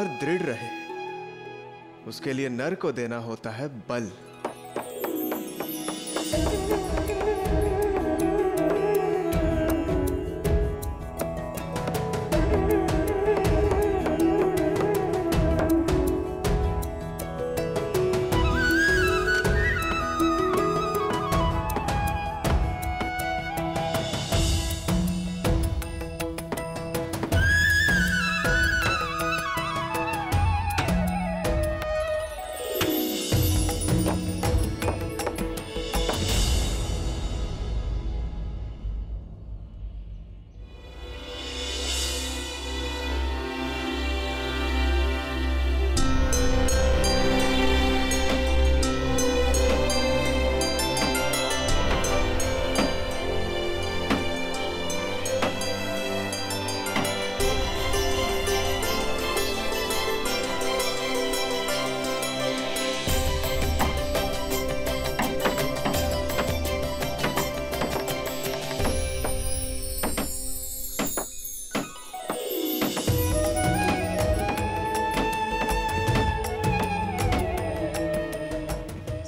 दीवार दृढ़ रहे, उसके लिए नर को देना होता है बल।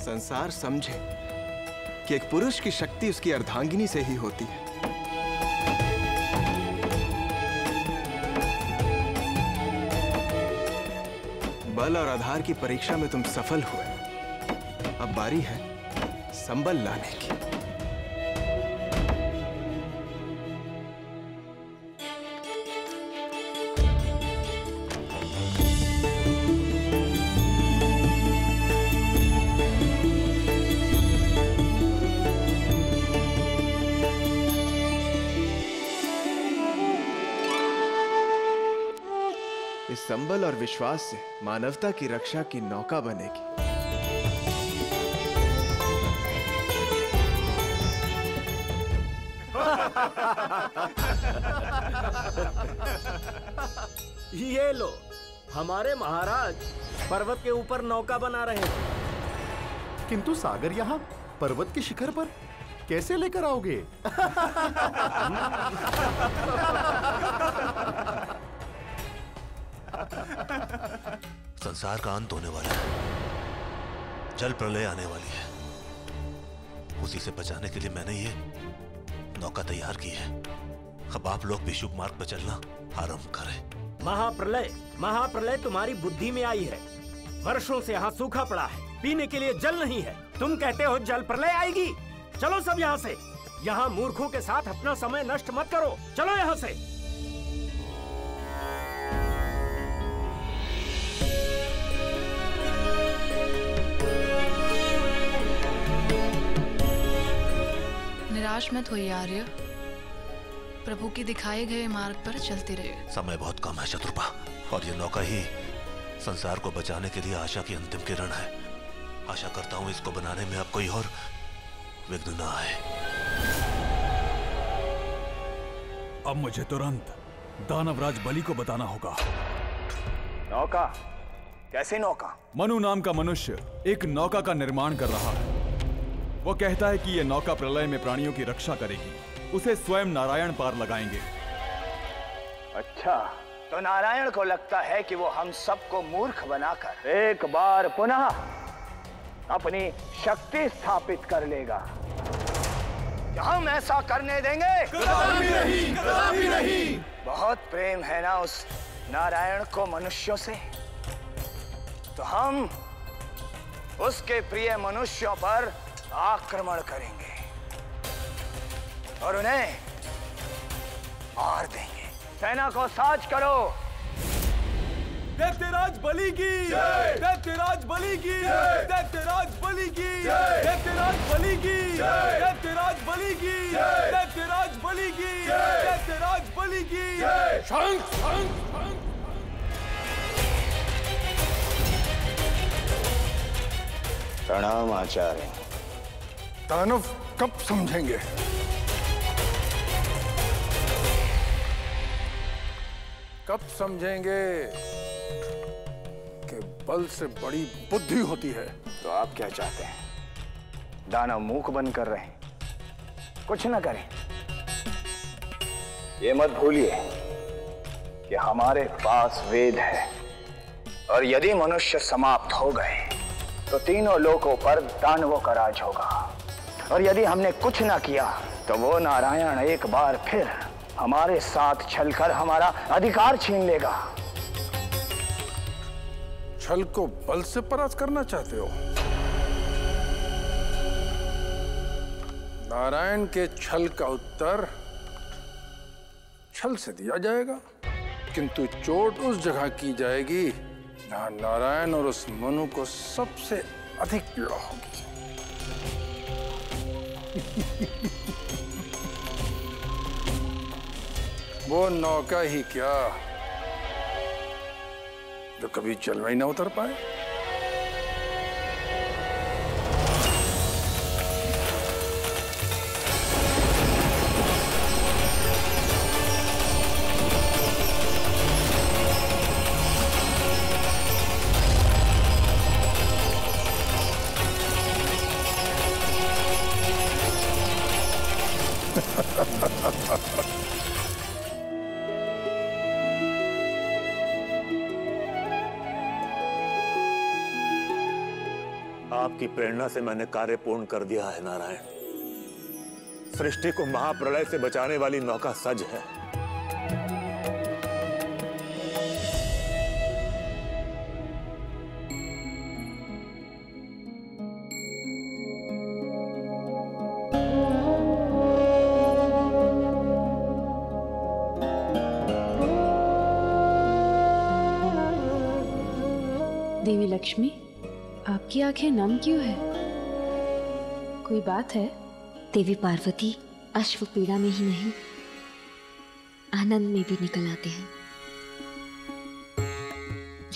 संसार समझे कि एक पुरुष की शक्ति उसकी अर्धांगिनी से ही होती है। बल और आधार की परीक्षा में तुम सफल हुए, अब बारी है संबल लाने की। इस संबल और विश्वास से मानवता की रक्षा की नौका बनेगी। ये लो, हमारे महाराज पर्वत के ऊपर नौका बना रहे हैं। किंतु सागर यहाँ पर्वत के शिखर पर कैसे लेकर आओगे? संसार का अंत होने वाला है, जल प्रलय आने वाली है। उसी से बचाने के लिए मैंने ये नौका तैयार की है। अब आप लोग भी शुभ मार्ग पर चलना आरंभ करें। महाप्रलय तुम्हारी बुद्धि में आई है। वर्षों से यहाँ सूखा पड़ा है, पीने के लिए जल नहीं है। तुम कहते हो जल प्रलय आएगी। चलो सब यहाँ से। यहाँ मूर्खों के साथ अपना समय नष्ट मत करो। चलो यहाँ से। निराश मत होइए आर्य, प्रभु के दिखाए गए मार्ग पर चलते रहिए। समय बहुत कम है शत्रुपा, और ये नौका ही संसार को बचाने के लिए आशा की अंतिम किरण है। आशा करता हूँ इसको बनाने में अब कोई और विघ्न न आए। अब मुझे तुरंत दानवराज बलि को बताना होगा। नौका? कैसी नौका? मनु नाम का मनुष्य एक नौका का निर्माण कर रहा है। वो कहता है कि ये नौका प्रलय में प्राणियों की रक्षा करेगी। उसे स्वयं नारायण पार लगाएंगे। अच्छा, तो नारायण को लगता है कि वो हम सबको मूर्ख बनाकर एक बार पुनः अपनी शक्ति स्थापित कर लेगा। क्या हम ऐसा करने देंगे? कदापि नहीं, कदापि नहीं। बहुत प्रेम है ना उस नारायण को मनुष्यों से, तो हम उसके प्रिय मनुष्यों पर आक्रमण करेंगे और उन्हें मार देंगे। सेना को साज करो। दैत्यराज बलि की, दैत्यराज बलि की, दैत्यराज बलि की, दैत्यराज बलि की, दैत्यराज बलि की, दैत्यराज बलि की, दैत्यराज बलि की। शंख, शंख, प्रणाम आचार्य। दानव कब समझेंगे? कब समझेंगे कि बल से बड़ी बुद्धि होती है? तो आप क्या चाहते हैं? दानव मूक बनकर रहे, कुछ न करें? ये मत भूलिए कि हमारे पास वेद है, और यदि मनुष्य समाप्त हो गए तो तीनों लोकों पर दानवों का राज होगा। और यदि हमने कुछ ना किया तो वो नारायण एक बार फिर हमारे साथ छलकर हमारा अधिकार छीन लेगा। छल को बल से परास्त करना चाहते हो? नारायण के छल का उत्तर छल से दिया जाएगा, किंतु चोट उस जगह की जाएगी जहां नारायण और उस मनु को सबसे अधिक पीड़ा होगी। वो नौका ही क्या जो कभी जल में ही ना उतर पाए। आपकी प्रेरणा से मैंने कार्य पूर्ण कर दिया है नारायण। सृष्टि को महाप्रलय से बचाने वाली नौका सज है। देवी लक्ष्मी, आपकी आंखें नम क्यों है? कोई बात है? देवी पार्वती अश्व पीड़ा में ही नहीं, आनंद में भी निकल आते हैं।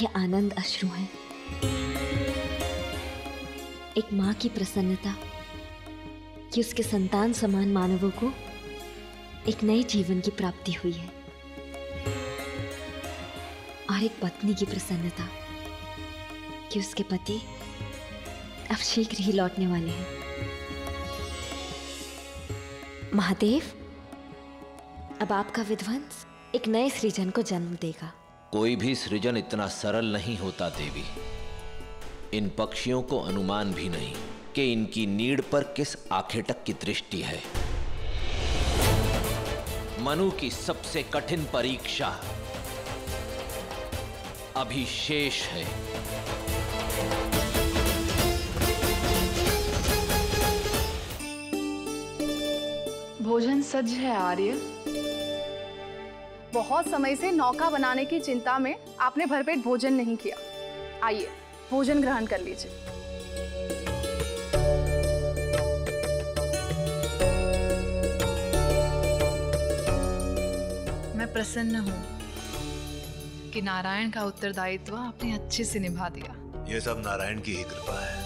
ये आनंद अश्रु हैं। एक माँ की प्रसन्नता कि उसके संतान समान मानवों को एक नए जीवन की प्राप्ति हुई है, और एक पत्नी की प्रसन्नता कि उसके पति अब शीघ्र ही लौटने वाले हैं। महादेव, अब आपका विध्वंस एक नए सृजन को जन्म देगा। कोई भी सृजन इतना सरल नहीं होता देवी। इन पक्षियों को अनुमान भी नहीं कि इनकी नीड़ पर किस आखेटक की दृष्टि है। मनु की सबसे कठिन परीक्षा अभी शेष है। भोजन सज है आर्य। बहुत समय से नौका बनाने की चिंता में आपने भरपेट भोजन नहीं किया। आइए भोजन ग्रहण कर लीजिए। मैं प्रसन्न हूँ कि नारायण का उत्तरदायित्व आपने अच्छे से निभा दिया। ये सब नारायण की ही कृपा है।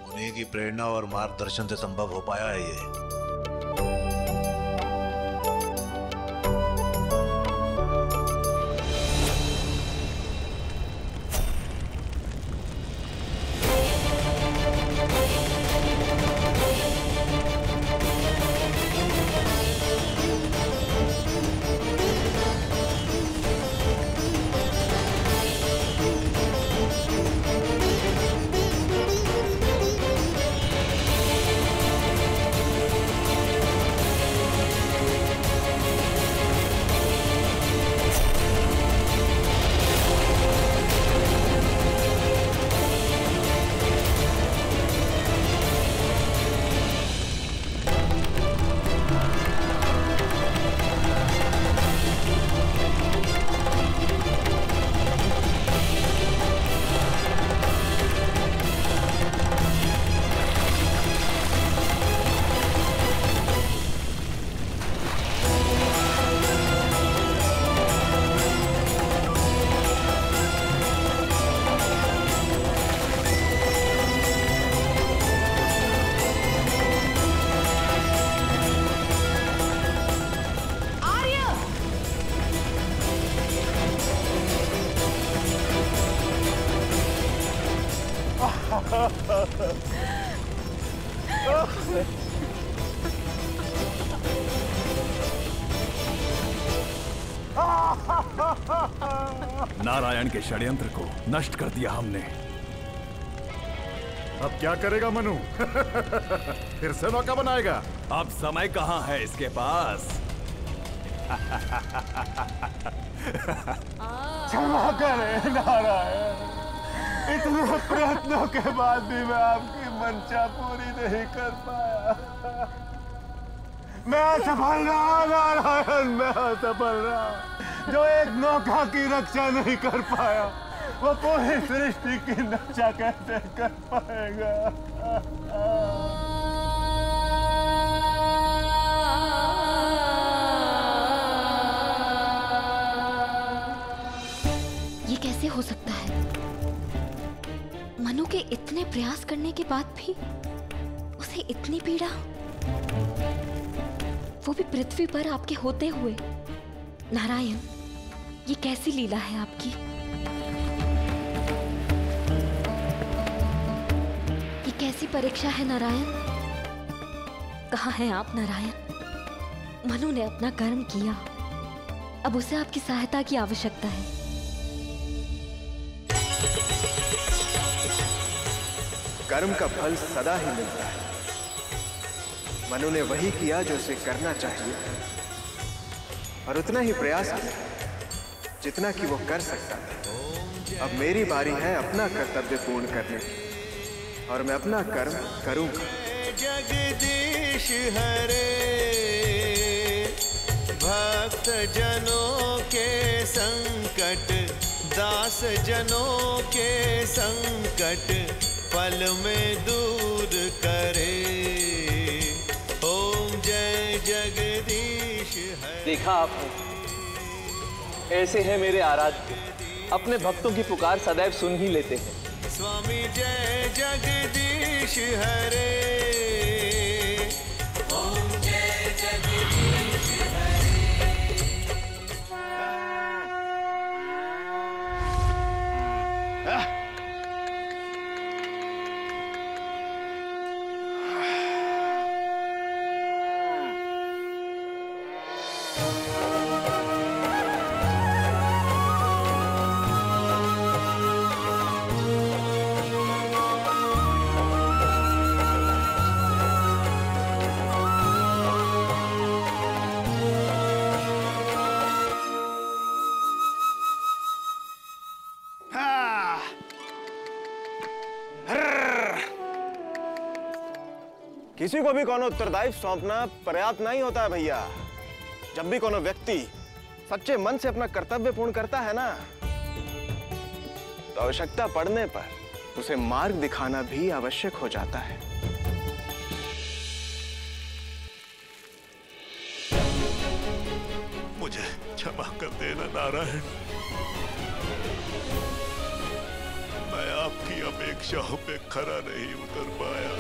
उन्हीं की प्रेरणा और मार्गदर्शन से संभव हो पाया है ये। नारायण के षड्यंत्र को नष्ट कर दिया हमने। अब क्या करेगा मनु? फिर से नौका बनाएगा? अब समय कहाँ है इसके पास? क्षमा करें नारायण, इतने प्रयत्नों के बाद भी मैं आपकी मंशा पूरी नहीं कर पाया। मैं असफल रहा नारायण, मैं असफल रहा। जो एक नौका की रक्षा नहीं कर पाया, वो पूरी सृष्टि की रक्षा कैसे कर पाएगा? ये कैसे हो सकता है? मनु के इतने प्रयास करने के बाद भी उसे इतनी पीड़ा, वो भी पृथ्वी पर आपके होते हुए। नारायण, ये कैसी लीला है आपकी? ये कैसी परीक्षा है नारायण? कहाँ हैं आप नारायण? मनु ने अपना कर्म किया, अब उसे आपकी सहायता की आवश्यकता है। कर्म का फल सदा ही मिलता है। मनु ने वही किया जो उसे करना चाहिए, और उतना ही प्रयास किया जितना कि वो कर सकता था। अब मेरी बारी है अपना कर्तव्य पूर्ण करने की, और मैं अपना कर्म करूंगा। जगदीश हरे, भक्त जनों के संकट, दास जनों के संकट पल में दूर करे। ओम जय जगदीश हरे। देखा आपने, ऐसे हैं मेरे आराध्य, अपने भक्तों की पुकार सदैव सुन ही लेते हैं। स्वामी जय जगदीश हरे। ओम जय जगदीश हरे। किसी को भी कोनो उत्तरदायित्व सौंपना पर्याप्त नहीं होता है भैया। जब भी कोनो व्यक्ति सच्चे मन से अपना कर्तव्य पूर्ण करता है ना, तो आवश्यकता पड़ने पर उसे मार्ग दिखाना भी आवश्यक हो जाता है। मुझे क्षमा कर देना नारायण, मैं आपकी अपेक्षाओं पे खरा नहीं उतर पाया।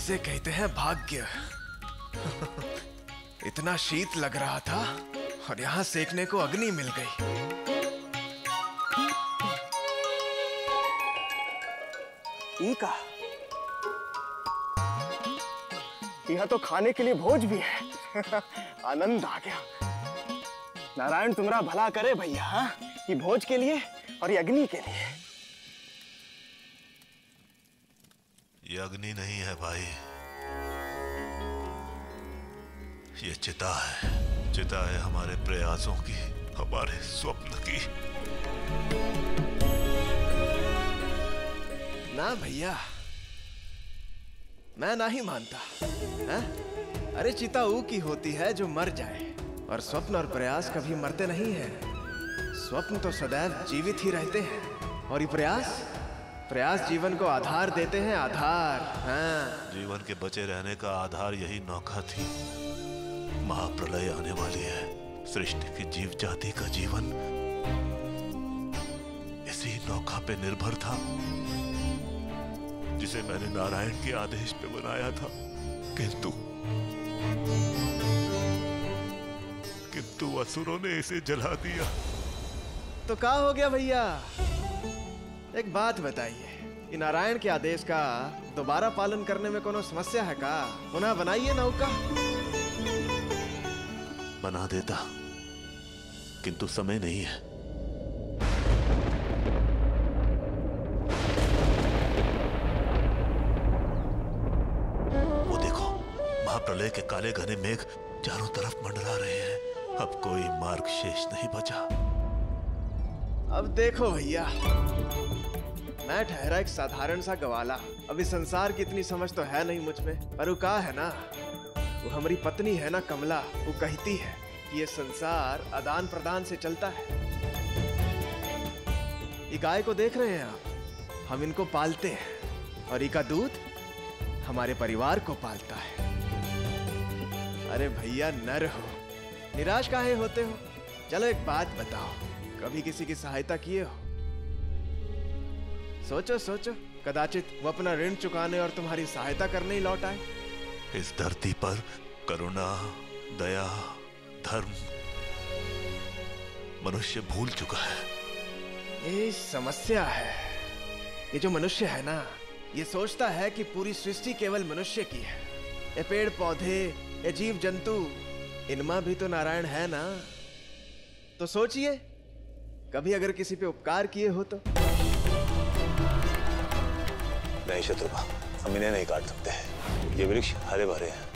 इसे कहते हैं भाग्य। इतना शीत लग रहा था और यहाँ सेकने को अग्नि मिल गई। का यह तो खाने के लिए भोज भी है। आनंद आ गया। नारायण तुम्हारा भला करे भैया। हाँ, ये भोज के लिए और ये अग्नि के लिए। ये अग्नि नहीं है भाई, ये चिता है। चिता है हमारे प्रयासों की, हमारे स्वप्न की। ना भैया, मैं नहीं मानता। है? अरे चिता ऊ की होती है जो मर जाए, और स्वप्न और प्रयास कभी मरते नहीं हैं। स्वप्न तो सदैव जीवित ही रहते हैं, और ये प्रयास प्रयास जीवन को आधार देते हैं, आधार। हाँ। जीवन के बचे रहने का आधार यही नौका थी। महाप्रलय आने वाली है, सृष्टि की जीव जाति का जीवन इसी नौका पे निर्भर था, जिसे मैंने नारायण के आदेश पे बनाया था। किंतु असुरों ने इसे जला दिया। तो क्या हो गया भैया? एक बात बताइए, कि नारायण के आदेश का दोबारा पालन करने में कोनो समस्या है का? पुनः बनाइए नौका। बना देता, किंतु समय नहीं है। वो देखो, महाप्रलय के काले घने मेघ चारों तरफ मंडरा रहे हैं। अब कोई मार्ग शेष नहीं बचा। अब देखो भैया, मैं ठहरा एक साधारण सा गवाला। अभी संसार की इतनी समझ तो है नहीं मुझ में, पर वो का है ना, वो हमारी पत्नी है ना कमला, वो कहती है कि ये संसार आदान प्रदान से चलता है। ये गाय को देख रहे हैं आप, हम इनको पालते हैं और इनका दूध हमारे परिवार को पालता है। अरे भैया नर हो, निराश काहे होते हो? चलो एक बात बताओ, कभी किसी की सहायता किए हो? सोचो सोचो, कदाचित वो अपना ऋण चुकाने और तुम्हारी सहायता करने ही लौट आए। इस धरती पर करुणा, दया, धर्म मनुष्य भूल चुका है। ये समस्या है। ये जो मनुष्य है ना, ये सोचता है कि पूरी सृष्टि केवल मनुष्य की है। ये पेड़ पौधे, ये जीव जंतु, इनमें भी तो नारायण है ना। तो सोचिए, कभी अगर किसी पे उपकार किए हो तो। नहीं शत्रुघ्न, हम इन्हें नहीं काट सकते। ये वृक्ष हरे भरे हैं,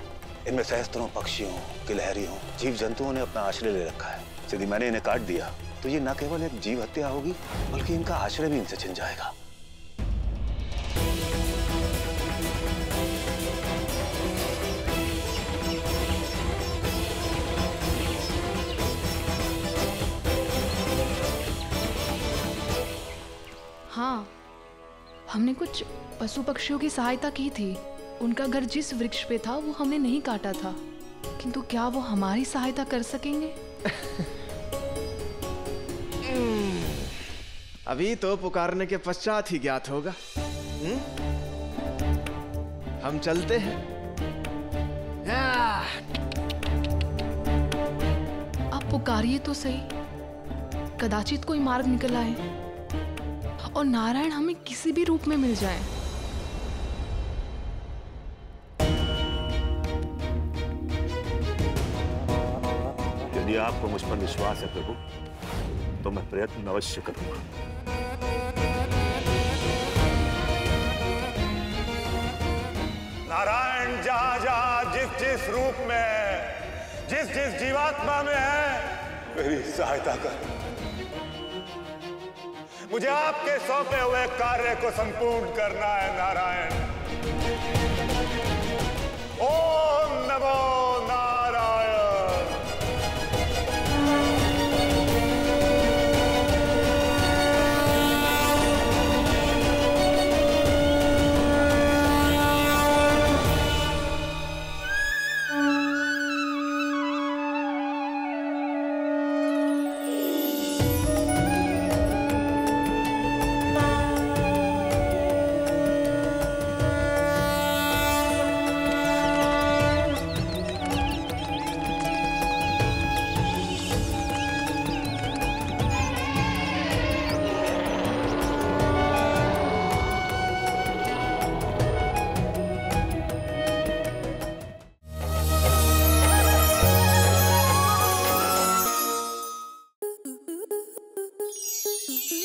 इनमें सहस्त्रों पक्षियों, गिलहरियों, जीव जंतुओं ने अपना आश्रय ले रखा है। यदि मैंने इन्हें काट दिया तो ये न केवल एक जीव हत्या होगी, बल्कि इनका आश्रय भी इनसे छिन जाएगा। हाँ, हमने कुछ पशु पक्षियों की सहायता की थी। उनका घर जिस वृक्ष पे था वो हमने नहीं काटा था, किंतु क्या वो हमारी सहायता कर सकेंगे? अभी तो पुकारने के पश्चात ही ज्ञात होगा। हम चलते हैं। आप पुकारिए तो सही, कदाचित कोई मार्ग निकल आए और नारायण हमें किसी भी रूप में मिल जाए। यदि आपको मुझ पर विश्वास है प्रभु, तो मैं प्रयत्न अवश्य करूंगा। नारायण जहां जहां जिस जिस रूप में, जिस जिस जीवात्मा में है, मेरी सहायता कर। मुझे आपके सौंपे हुए कार्य को संपूर्ण करना है नारायण। ओम नमो नारायण।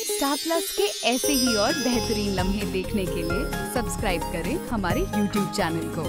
स्टार प्लस के ऐसे ही और बेहतरीन लम्हे देखने के लिए सब्सक्राइब करें हमारे YouTube चैनल को।